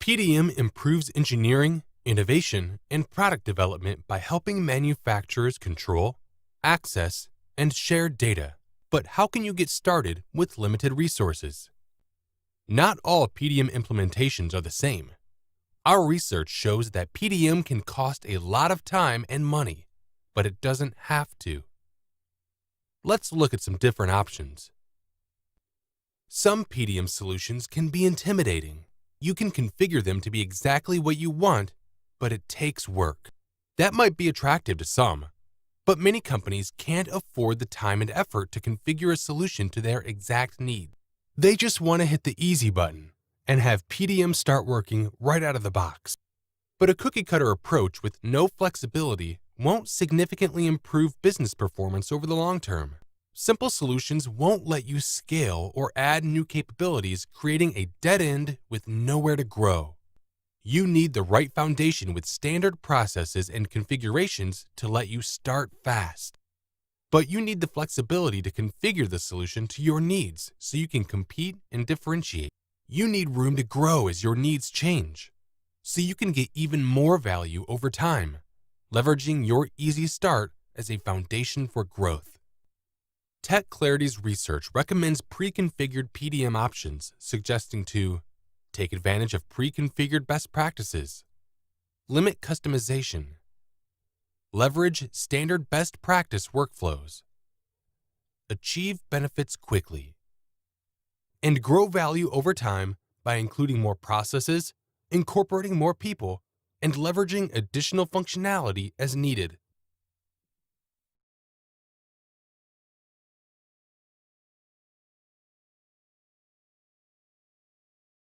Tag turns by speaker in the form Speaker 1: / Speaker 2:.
Speaker 1: PDM improves engineering, innovation, and product development by helping manufacturers control, access, and share data. But how can you get started with limited resources? Not all PDM implementations are the same. Our research shows that PDM can cost a lot of time and money, but it doesn't have to. Let's look at some different options. Some PDM solutions can be intimidating. You can configure them to be exactly what you want, but it takes work. That might be attractive to some, but many companies can't afford the time and effort to configure a solution to their exact need. They just want to hit the easy button and have PDM start working right out of the box. But a cookie-cutter approach with no flexibility won't significantly improve business performance over the long term. Simple solutions won't let you scale or add new capabilities, creating a dead end with nowhere to grow. You need the right foundation with standard processes and configurations to let you start fast. But you need the flexibility to configure the solution to your needs so you can compete and differentiate. You need room to grow as your needs change, so you can get even more value over time, leveraging your easy start as a foundation for growth. Tech Clarity's research recommends pre-configured PDM options, suggesting to take advantage of pre-configured best practices, limit customization, leverage standard best practice workflows, achieve benefits quickly, and grow value over time by including more processes, incorporating more people, and leveraging additional functionality as needed.